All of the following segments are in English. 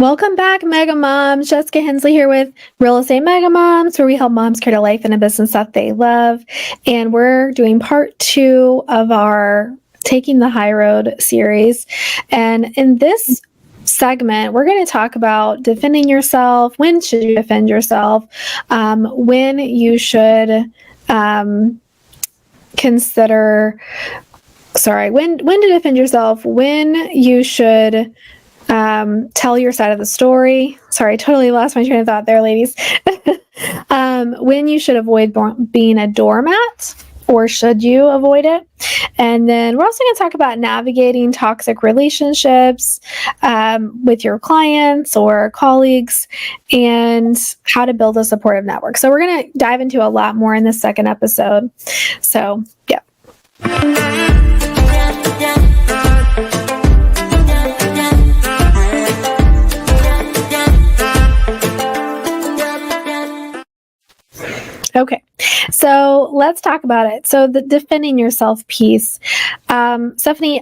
Welcome back, Mega Moms. Jessica Hensley here with Real Estate Mega Moms, where we help moms create a life and a business that they love. And we're doing part 2 of our Taking the High Road series. And in this segment, we're going to talk about defending yourself. When should you defend yourself? When you should consider, when to defend yourself, when you should tell your side of the story. Sorry, I totally lost my train of thought there, ladies. When you should avoid being a doormat, or should you avoid it? And then we're also going to talk about navigating toxic relationships with your clients or colleagues, and how to build a supportive network. So we're going to dive into a lot more in this second episode. So, yeah. Okay, so let's talk about it. So the defending yourself piece. Stefanie,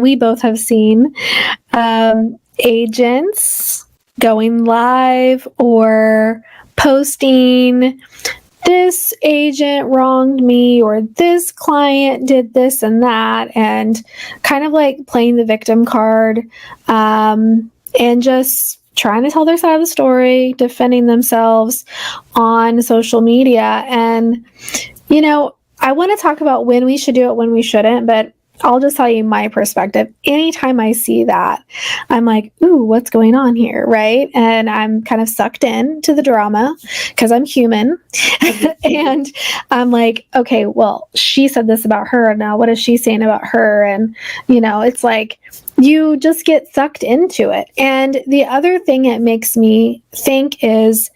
we both have seen agents going live or posting, this agent wronged me, or this client did this and that, and kind of like playing the victim card, and just trying to tell their side of the story, defending themselves on social media. And, I want to talk about when we should do it, when we shouldn't, but I'll just tell you my perspective. Anytime I see that, I'm like, ooh, what's going on here, right? And I'm kind of sucked in to the drama because I'm human. And I'm like, okay, well, she said this about her. Now what is she saying about her? And, it's like, you just get sucked into it. And the other thing it makes me think is,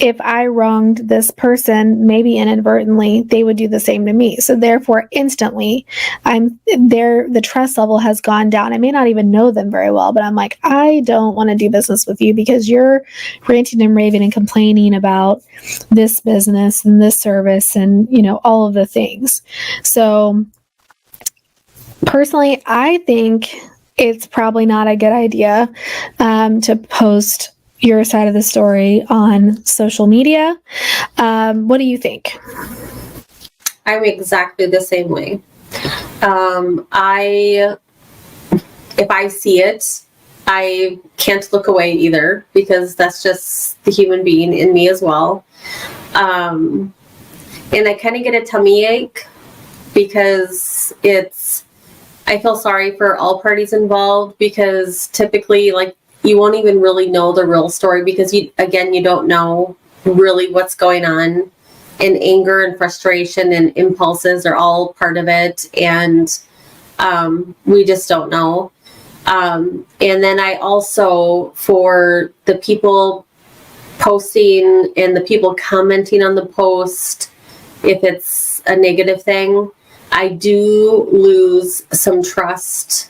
if I wronged this person, maybe inadvertently, they would do the same to me. So therefore, instantly, the trust level has gone down. I may not even know them very well, but I'm like, I don't want to do business with you because you're ranting and raving and complaining about this business and this service and, all of the things. So personally, I think it's probably not a good idea to post your side of the story on social media. What do you think? I'm exactly the same way. If I see it, I can't look away either, because that's just the human being in me as well. And I kind of get a tummy ache because I feel sorry for all parties involved, because typically, you won't even really know the real story, because you don't know really what's going on, and anger and frustration and impulses are all part of it. And we just don't know. And then I also, for the people posting and the people commenting on the post, if it's a negative thing, I do lose some trust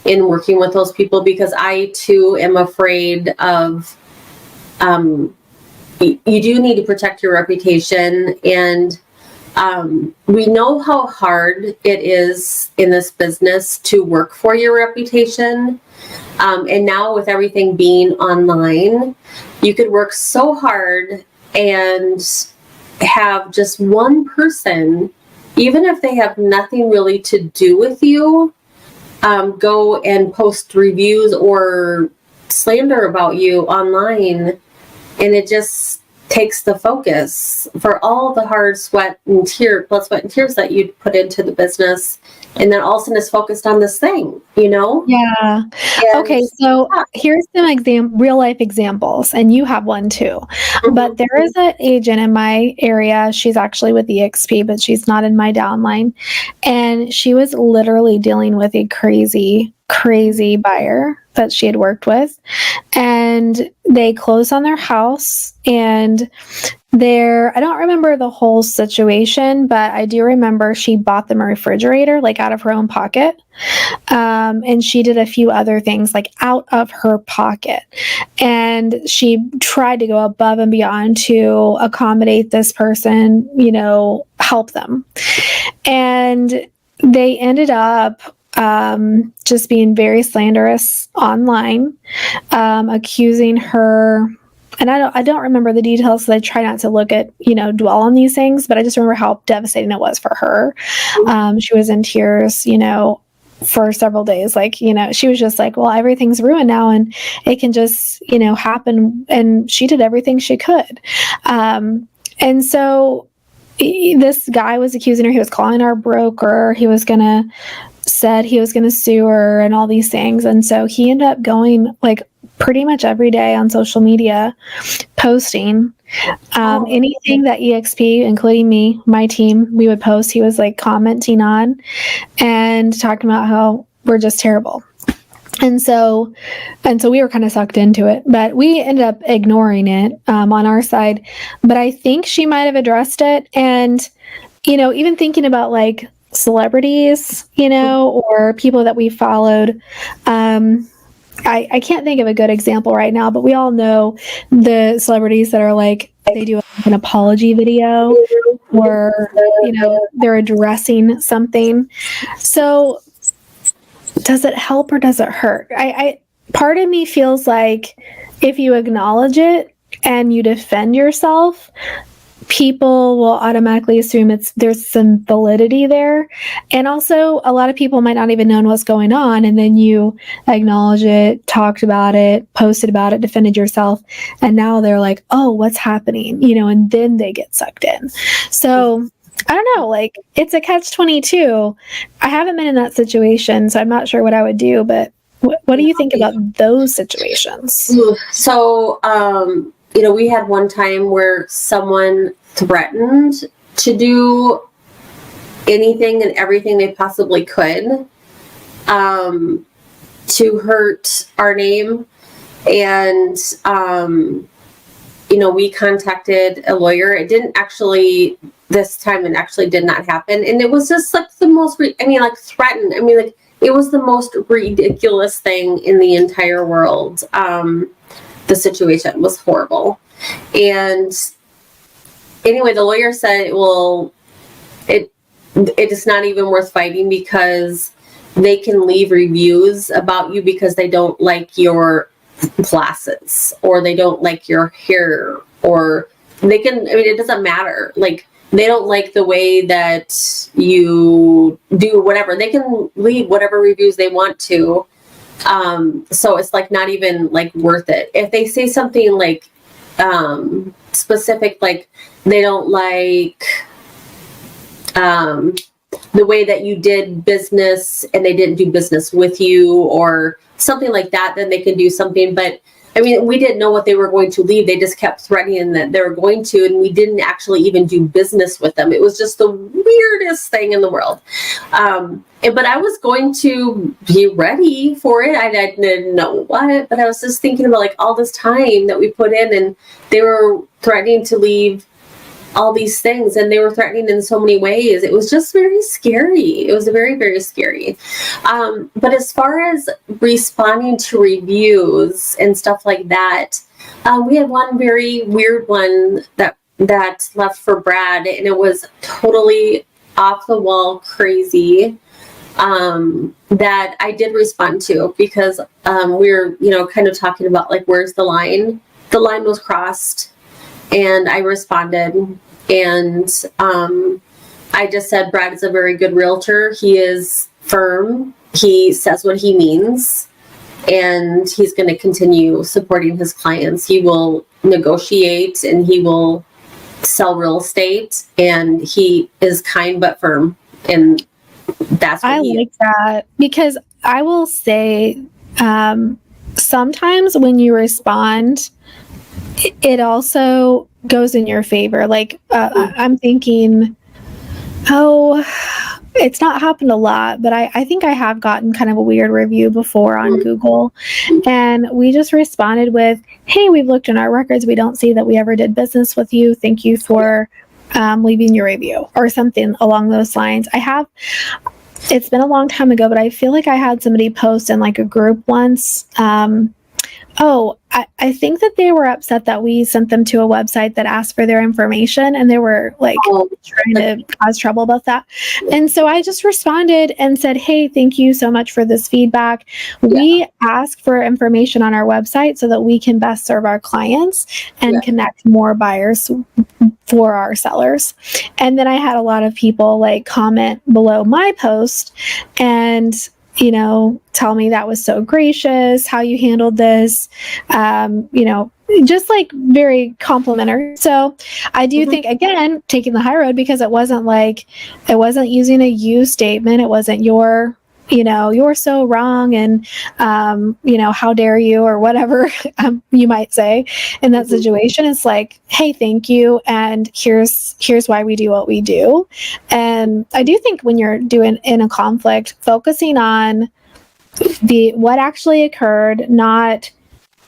in working with those people, because I too am afraid of, you do need to protect your reputation. And we know how hard it is in this business to work for your reputation. And now with everything being online, you could work so hard and have just one person, even if they have nothing really to do with you, go and post reviews or slander about you online, and it just takes the focus for all the hard sweat and tears that you put into the business, and then all of a sudden it's focused on this thing, Yeah. And, okay, so here's some real life examples, and you have one too. Mm-hmm. But there is an agent in my area. She's actually with EXP, but she's not in my downline. And she was literally dealing with a crazy buyer that she had worked with. And they closed on their house, and I don't remember the whole situation, but I do remember she bought them a refrigerator, out of her own pocket. And she did a few other things, out of her pocket. And she tried to go above and beyond to accommodate this person, help them. And they ended up just being very slanderous online, accusing her. And I don't remember the details, so I try not to look at, dwell on these things, but I just remember how devastating it was for her. She was in tears, for several days. Like, she was just like, well, everything's ruined now and it can just, happen. And she did everything she could. And so this guy was accusing her. He was calling our broker. Said he was going to sue her and all these things. And so he ended up going like pretty much every day on social media, posting anything that EXP, including me, my team, we would post. He was like commenting on and talking about how we're just terrible. And so we were kind of sucked into it, but we ended up ignoring it on our side. But I think she might have addressed it. And, even thinking about like celebrities, or people that we followed, I can't think of a good example right now, but we all know the celebrities that are like, they do an apology video or, they're addressing something. So does it help or does it hurt? Part of me feels like if you acknowledge it and you defend yourself, people will automatically assume there's some validity there. And also a lot of people might not even know what's going on. And then you acknowledge it, talked about it, posted about it, defended yourself. And now they're like, oh, what's happening? And then they get sucked in. So I don't know, like it's a catch-22. I haven't been in that situation, so I'm not sure what I would do, but what do you think about those situations? So, we had one time where someone threatened to do anything and everything they possibly could to hurt our name. And, we contacted a lawyer. It didn't actually, this time it actually did not happen. And it was just like the most, threatened. It was the most ridiculous thing in the entire world. The situation was horrible. And anyway, the lawyer said, well, it is not even worth fighting because they can leave reviews about you because they don't like your glasses or they don't like your hair, or they can, it doesn't matter. Like, they don't like the way that you do whatever. They can leave whatever reviews they want to. So it's like not even like worth it. If they say something like specific, like they don't like the way that you did business and they didn't do business with you or something like that, then they can do something. But we didn't know what they were going to leave. They just kept threatening that they were going to, and we didn't actually even do business with them. It was just the weirdest thing in the world. But I was going to be ready for it. I didn't know what, but I was just thinking about like all this time that we put in, and they were threatening to leave all these things, and they were threatening in so many ways. It was just very scary. It was very, very scary. But as far as responding to reviews and stuff like that, we had one very weird one that left for Brad, and it was totally off the wall crazy, that I did respond to because we were, kind of talking about like, where's the line? The line was crossed. And I responded, and I just said, Brad is a very good realtor. He is firm. He says what he means, and he's going to continue supporting his clients. He will negotiate, and he will sell real estate, and he is kind but firm. And that's what I like that, because I will say sometimes when you respond, it also goes in your favor. Like, I'm thinking, it's not happened a lot, but I think I have gotten kind of a weird review before on Google. And we just responded with, hey, we've looked in our records. We don't see that we ever did business with you. Thank you for leaving your review, or something along those lines. It's been a long time ago, but I feel like I had somebody post in like a group once, Oh, I think that they were upset that we sent them to a website that asked for their information, and they were like trying to cause trouble about that. And so I just responded and said, hey, thank you so much for this feedback. We ask for information on our website so that we can best serve our clients and connect more buyers for our sellers. And then I had a lot of people like comment below my post and tell me that was so gracious, how you handled this, just like very complimentary. So I do think, again, taking the high road, because it wasn't using a you statement. It wasn't you're so wrong and, how dare you or whatever you might say in that situation. It's like, hey, thank you. And here's why we do what we do. And I do think when you're doing in a conflict, focusing on what actually occurred, not,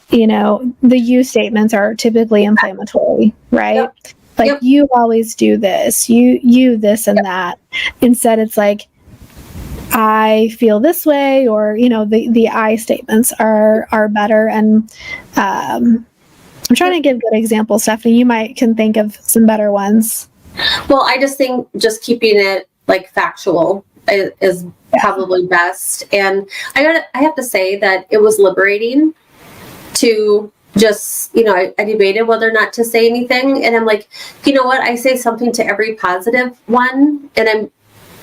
the you statements are typically inflammatory, right? Yep. Like you always do this, you this and that. Instead, it's like, I feel this way, or the I statements are better. And I'm trying to give good examples. Stephanie, you can think of some better ones. Well, I just think just keeping it like factual is probably best. And I have to say that it was liberating to just, I debated whether or not to say anything, and I'm like, you know what, I say something to every positive one, and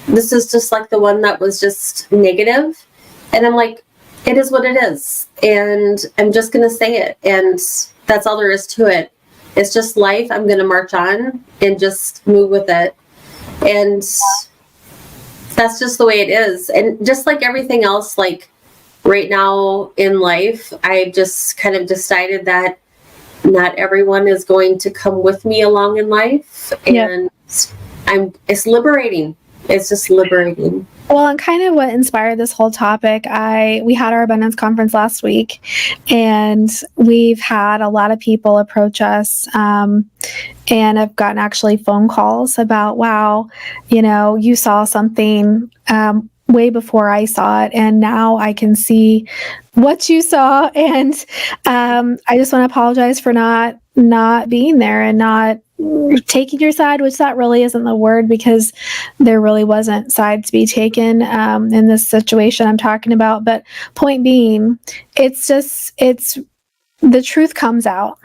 this is just like the one that was just negative. And I'm like, it is what it is. And I'm just going to say it. And that's all there is to it. It's just life. I'm going to march on and just move with it. And that's just the way it is. And just like everything else, like right now in life, I just kind of decided that not everyone is going to come with me along in life. And it's liberating. It's just liberating. Well, and kind of what inspired this whole topic, we had our abundance conference last week, and we've had a lot of people approach us, and I've gotten actually phone calls about, wow, you saw something way before I saw it, and now I can see what you saw, and I just want to apologize for not being there and not taking your side, which that really isn't the word, because there really wasn't side to be taken in this situation I'm talking about. But point being, it's the truth comes out,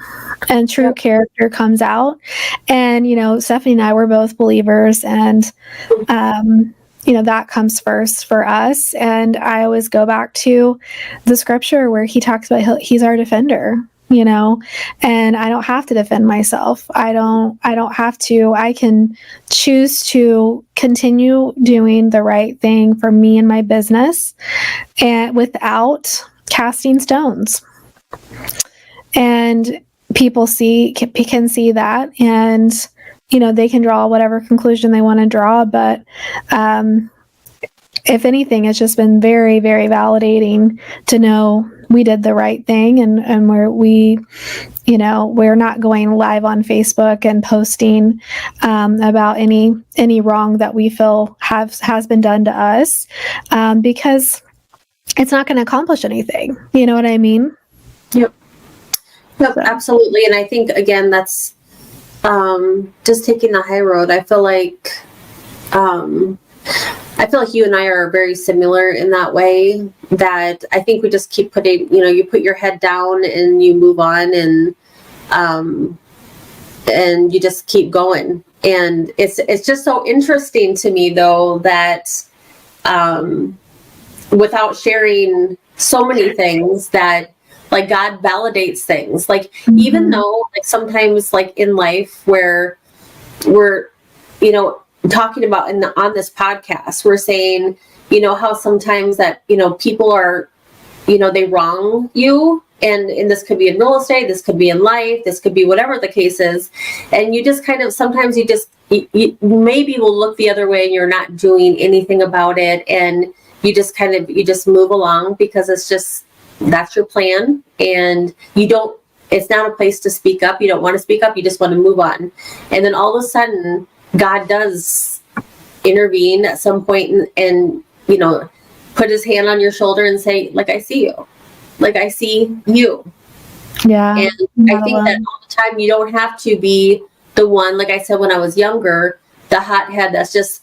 and true character comes out. And Stefanie and I were both believers, and that comes first for us. And I always go back to the scripture where he talks about he's our defender. And I don't have to defend myself. I don't have to. I can choose to continue doing the right thing for me and my business, and without casting stones. And people can see that, and they can draw whatever conclusion they want to draw. But if anything, it's just been very, very validating to know we did the right thing, and we're not going live on Facebook and posting about any wrong that we feel has been done to us, because it's not going to accomplish anything. You know what I mean? Yep, absolutely. And I think, again, that's just taking the high road. I feel like you and I are very similar in that way, that I think we just keep putting, you put your head down and you move on, and you just keep going. And it's just so interesting to me, though, that without sharing so many things, that like God validates things. Like, even though like sometimes like in life where we're, talking about on this podcast, we're saying, how sometimes that, people are, they wrong you. And this could be in real estate, this could be in life, this could be whatever the case is. And you just kind of, sometimes you maybe will look the other way and you're not doing anything about it. And you just move along because that's your plan. And it's not a place to speak up. You don't want to speak up. You just want to move on. And then all of a sudden, God does intervene at some point and put his hand on your shoulder and say, like, I see you. Like I see you. Yeah. And I think that all the time, you don't have to be the one, like I said, when I was younger, the hothead that's just,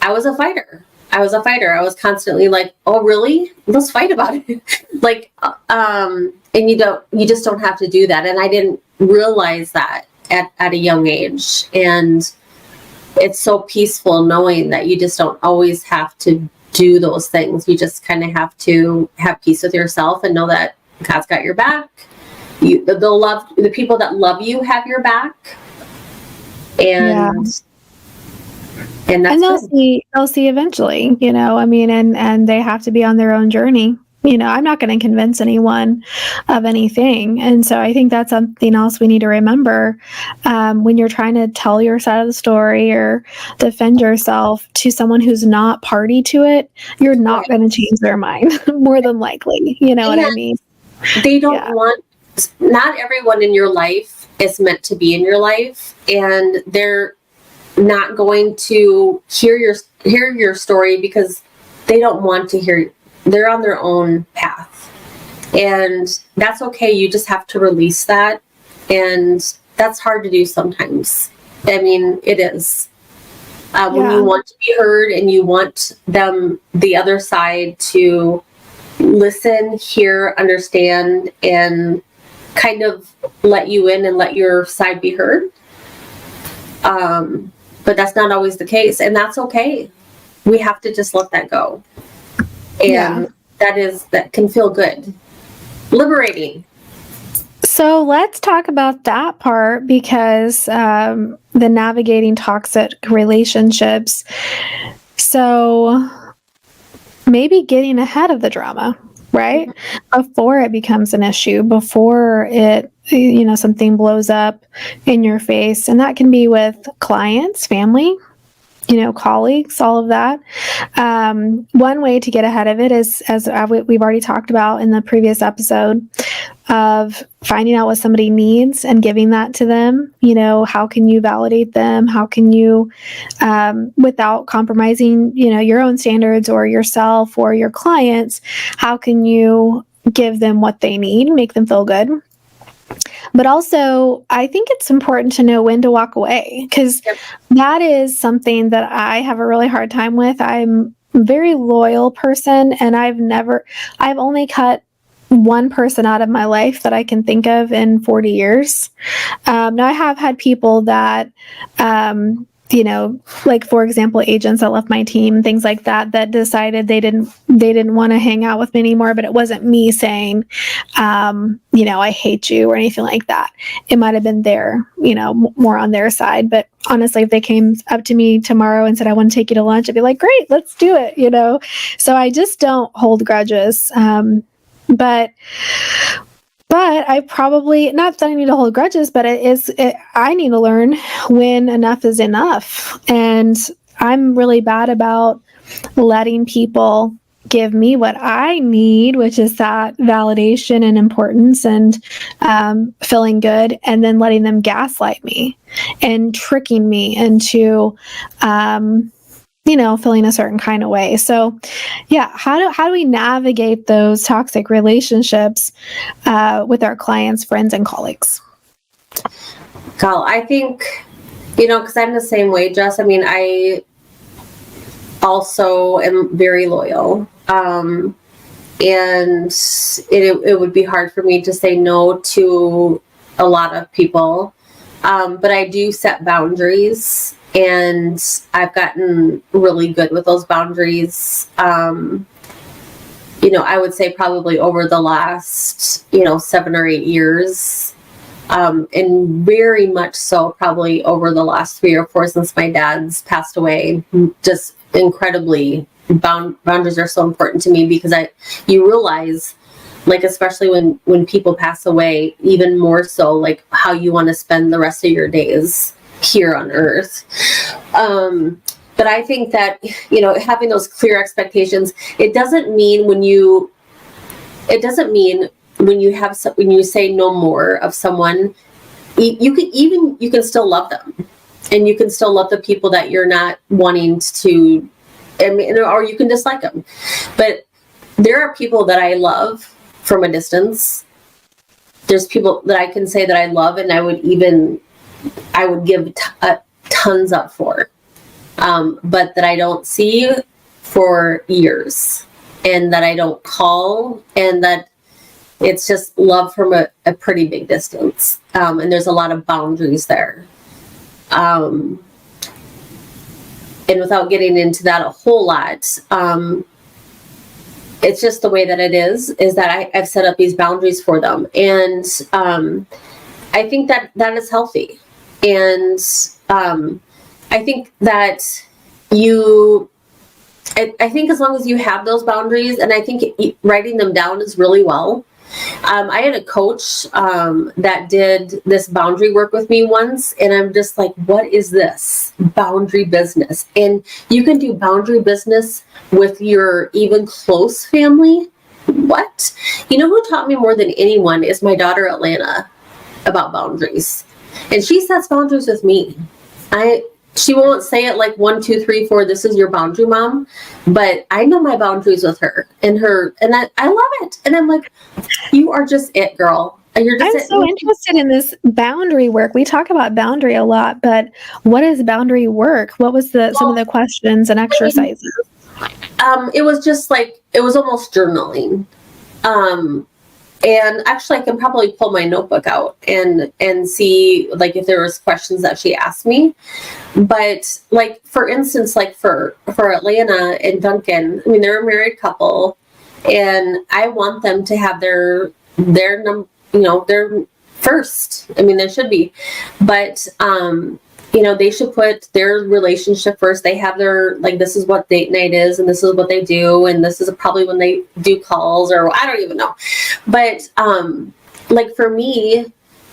I was a fighter. I was constantly like, oh, really? Let's fight about it. Like, and you just don't have to do that. And I didn't realize that at a young age. And it's so peaceful knowing that you just don't always have to do those things. You just kind of have to have peace with yourself and know that God's got your back. The people that love you have your back. And they'll see eventually, and they have to be on their own journey. I'm not going to convince anyone of anything. And so I think that's something else we need to remember when you're trying to tell your side of the story or defend yourself to someone who's not party to it. You're not going to change their mind more than likely. You know what I mean? They don't want, not everyone in your life is meant to be in your life, and they're not going to hear your story because they don't want to hear. They're on their own path, and that's okay. You just have to release that, and that's hard to do sometimes. I mean, it is. When you want to be heard and you want the other side to listen, hear, understand, and kind of let you in and let your side be heard. But that's not always the case, and that's okay. We have to just let that go. And that can feel good. Liberating. So let's talk about that part, because the navigating toxic relationships. So maybe getting ahead of the drama, right? Before it becomes an issue, before it, something blows up in your face. And that can be with clients, family, colleagues, all of that. One way to get ahead of it is, as we've already talked about in the previous episode, of finding out what somebody needs and giving that to them. How can you validate them? How can you, without compromising, your own standards or yourself or your clients, how can you give them what they need, make them feel good? But also, I think it's important to know when to walk away, because that is something that I have a really hard time with. I'm a very loyal person, and I've only cut one person out of my life that I can think of in 40 years. Now, I have had people that, like, for example, agents that left my team, things like that decided they didn't want to hang out with me anymore. But it wasn't me saying, I hate you or anything like that. It might have been more on their side. But honestly, if they came up to me tomorrow and said, I want to take you to lunch, I'd be like, great, let's do it. So I just don't hold grudges. But I probably, not that I need to hold grudges, but I need to learn when enough is enough. And I'm really bad about letting people give me what I need, which is that validation and importance and feeling good, and then letting them gaslight me and tricking me into feeling a certain kind of way. So how do we navigate those toxic relationships with our clients, friends, and colleagues? Girl, I think, because I'm the same way, Jess. I mean, I also am very loyal. And it would be hard for me to say no to a lot of people. But I do set boundaries, and I've gotten really good with those boundaries. I would say probably over the last, 7 or 8 years. And very much so probably over the last 3 or 4 since my dad's passed away. Just incredibly, boundaries are so important to me, because you realize, like, especially when people pass away, even more so, like, how you want to spend the rest of your days here on earth. But I think that, having those clear expectations, it doesn't mean when you say no more of someone, you can still love them, and you can still love the people that you're not wanting to, or you can dislike them. But there are people that I love from a distance. There's people that I can say that I love, and I would give tons up for, but that I don't see for years, and that I don't call, and that it's just love from a pretty big distance. And there's a lot of boundaries there. And without getting into that a whole lot, it's just the way that it is that I've set up these boundaries for them. And I think that is healthy. And I think that I think as long as you have those boundaries, and I think writing them down is really well. I had a coach that did this boundary work with me once, and I'm just like, what is this boundary business? And you can do boundary business with your even close family. What? You know who taught me more than anyone is my daughter Atlanta about boundaries, and she sets boundaries with me. She won't say it like 1, 2, 3, 4. This is your boundary, Mom. But I know my boundaries with her, and I love it. And I'm like, you are just it, girl. You're just I'm so interested in this boundary work. We talk about boundary a lot, but what is boundary work? What was some of the questions and exercises? It was just like, it was almost journaling. And actually, I can probably pull my notebook out and see like if there was questions that she asked me. But like, for instance, like for Atlanta and Duncan, I mean, they're a married couple, and I want them to have their first. I mean, there should be, but they should put their relationship first. They have their, like, this is what date night is, and this is what they do, and this is probably when they do calls, or I don't even know. But like for me,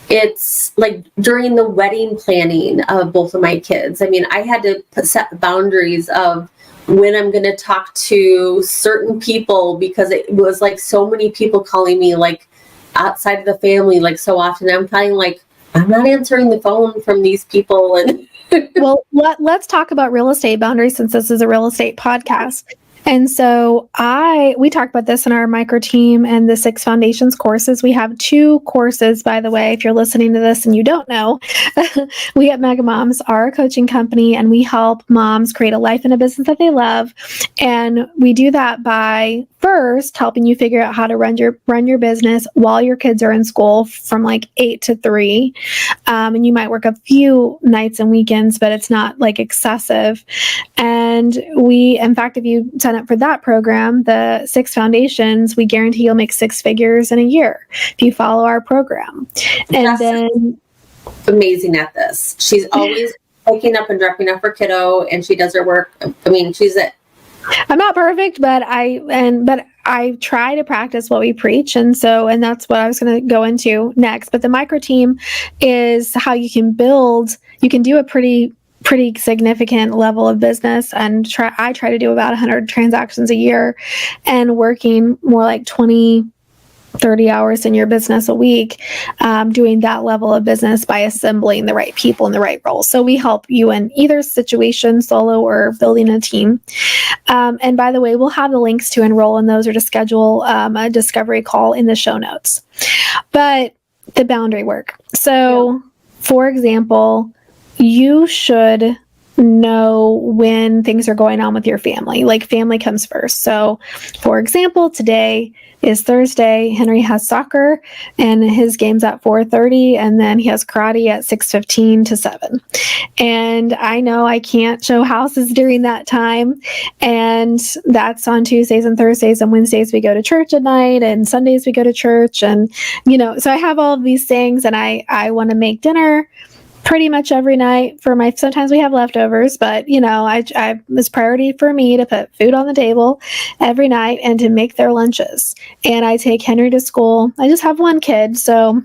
it's like during the wedding planning of both of my kids. I mean, I had to set boundaries of when I'm going to talk to certain people, because it was like so many people calling me like outside of the family, like so often. I'm kind of like, I'm not answering the phone from these people. And well, let's talk about real estate boundaries, since this is a real estate podcast. And so we talked about this in our micro team and the 6 Foundations courses. We have 2 courses, by the way, if you're listening to this and you don't know. We at Mega Moms are a coaching company, and we help moms create a life and a business that they love. And we do that by first helping you figure out how to run your business while your kids are in school from like 8 to 3. And you might work a few nights and weekends, but it's not like excessive. And in fact, if you sign up for that program, the 6 Foundations, we guarantee you'll make 6 figures in a year if you follow our program. And then amazing at this. She's always waking up and dropping off her kiddo, and she does her work. I mean, she's it. I'm not perfect, but I try to practice what we preach. And that's what I was going to go into next. But the micro team is how you can do a pretty significant level of business, and I try to do about 100 transactions a year, and working more like 20-30 hours in your business a week, doing that level of business by assembling the right people in the right roles. So we help you in either situation, solo or building a team. And by the way, we'll have the links to enroll in those or to schedule a discovery call in the show notes. But the boundary work. So, for example, you should know when things are going on with your family. Like, family comes first. So, for example, today is Thursday. Henry has soccer, and his game's at 4:30, and then he has karate at 6:15 to 7. And I know I can't show houses during that time, and that's on Tuesdays and Thursdays, and Wednesdays we go to church at night, and Sundays we go to church, and so I have all of these things, and I want to make dinner pretty much every night sometimes we have leftovers, but it's priority for me to put food on the table every night and to make their lunches. And I take Henry to school. I just have one kid, so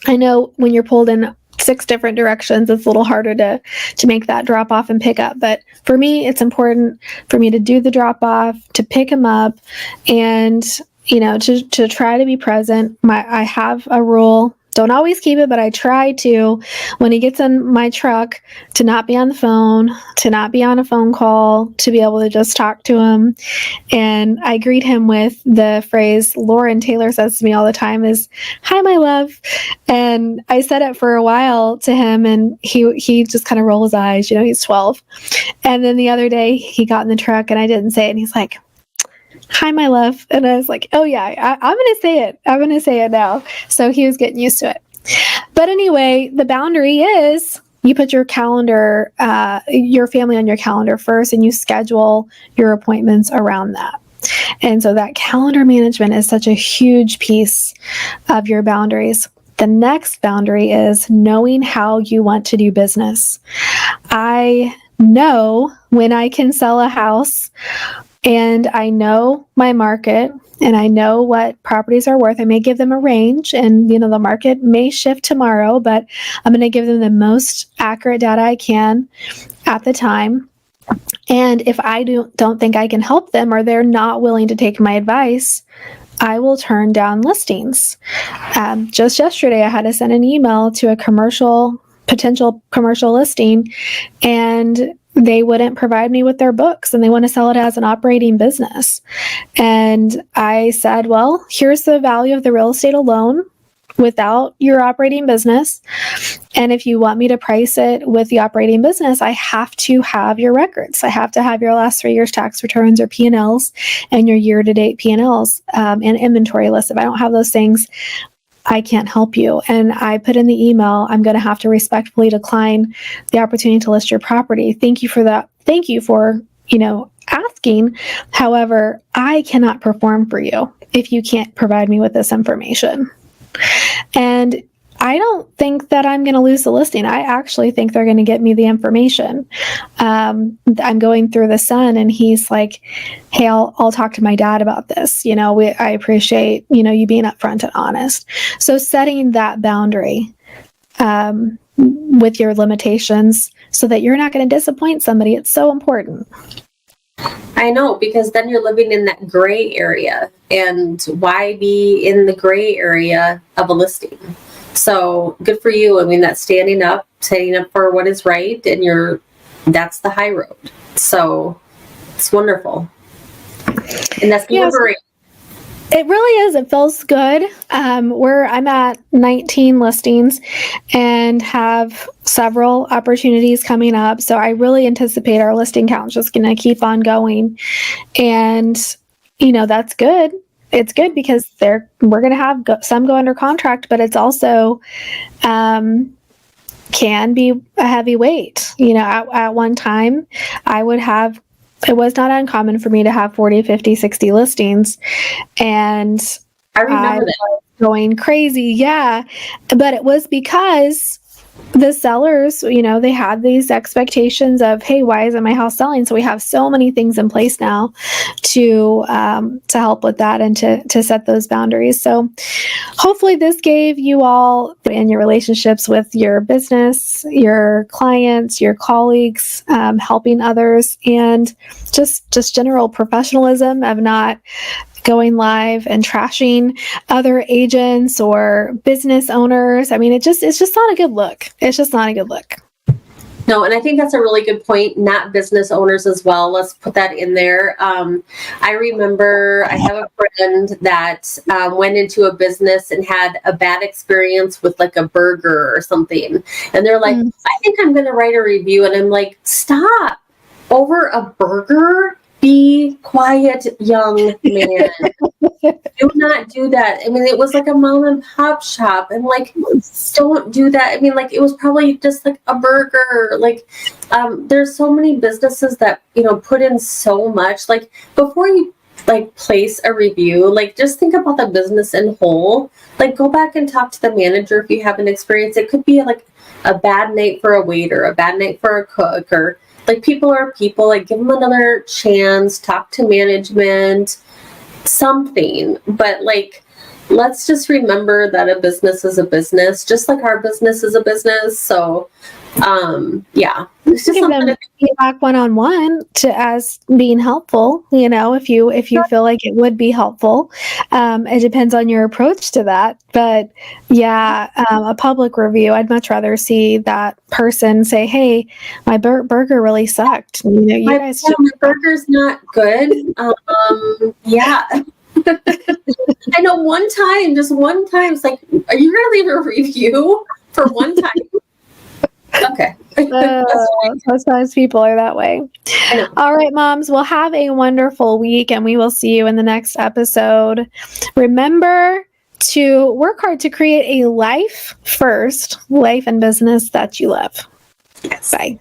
I know when you're pulled in 6 different directions, it's a little harder to make that drop off and pick up. But for me, it's important for me to do the drop off, to pick him up, and to try to be present. I have a rule Don't always keep it, but I try to, when he gets in my truck, to not be on the phone, to not be on a phone call, to be able to just talk to him. And I greet him with the phrase Lauren Taylor says to me all the time is, "Hi, my love." And I said it for a while to him, and he just kind of rolled his eyes. He's 12. And then the other day he got in the truck and I didn't say it. And he's like, "Hi, my love." And I was like, "Oh yeah, I'm going to say it. I'm going to say it now." So he was getting used to it. But anyway, the boundary is you put your calendar, your family on your calendar first, and you schedule your appointments around that. And so that calendar management is such a huge piece of your boundaries. The next boundary is knowing how you want to do business. I know when I can sell a house, and I know my market, and I know what properties are worth. I may give them a range, and the market may shift tomorrow, but I'm going to give them the most accurate data I can at the time. And if I don't think I can help them, or they're not willing to take my advice, I will turn down listings. Just yesterday, I had to send an email to a potential commercial listing, and they wouldn't provide me with their books, and they want to sell it as an operating business. And I said, well, here's the value of the real estate alone without your operating business. And if you want me to price it with the operating business, I have to have your records. I have to have your last 3 years tax returns or P&Ls and your year-to-date P&Ls and inventory list. If I don't have those things, I can't help you. And I put in the email, I'm going to have to respectfully decline the opportunity to list your property. Thank you for that. Thank you for, asking. However, I cannot perform for you if you can't provide me with this information. And I don't think that I'm going to lose the listing. I actually think they're going to get me the information. I'm going through the son, and he's like, "Hey, I'll talk to my dad about this. I appreciate, you being upfront and honest." So setting that boundary with your limitations so that you're not going to disappoint somebody, it's so important. I know, because then you're living in that gray area, and why be in the gray area of a listing? So good for you. I mean, that's standing up for what is right, and that's the high road. So it's wonderful. And that's liberating. It really is. It feels good. I'm at 19 listings and have several opportunities coming up. So I really anticipate our listing count just going to keep on going. And, that's good. It's good because we're going to have some go under contract, but it's also can be a heavy weight. At one time, it was not uncommon for me to have 40, 50, 60 listings. And I remember that. Going crazy. Yeah. But it was because the sellers, they had these expectations of, hey, why isn't my house selling? So we have so many things in place now to help with that and to set those boundaries. So hopefully this gave you all in your relationships with your business, your clients, your colleagues, helping others, and just general professionalism of not going live and trashing other agents or business owners. I mean, it's just not a good look. It's just not a good look. No, and I think that's a really good point. Not business owners as well. Let's put that in there. I remember I have a friend that went into a business and had a bad experience with like a burger or something. And they're like, I think I'm going to write a review. And I'm like, stop. Over a burger? Be quiet, young man. Do not do that. I mean, it was like a mom and pop shop, and like, don't do that. I mean, like, it was probably just like a burger. Like, there's so many businesses that, put in so much. Like, before you like place a review, like, just think about the business in whole. Like, go back and talk to the manager if you have an experience. It could be like a bad night for a waiter, a bad night for a cook, or like, people are people. Like, give them another chance, talk to management, something. But like, let's just remember that a business is a business, just like our business is a business. So Yeah, it's just Give something them to feedback one-on-one to as being helpful, if you feel like it would be helpful. It depends on your approach to that, but yeah, a public review, I'd much rather see that person say, hey, my burger really sucked, you my, guys my burger's not good. Yeah. I know just one time, it's like, are you going to leave a review for one time? Okay. Sometimes people are that way. I know. All right, moms, well, have a wonderful week, and we will see you in the next episode. Remember to work hard to create a life and business that you love. Yes. Bye.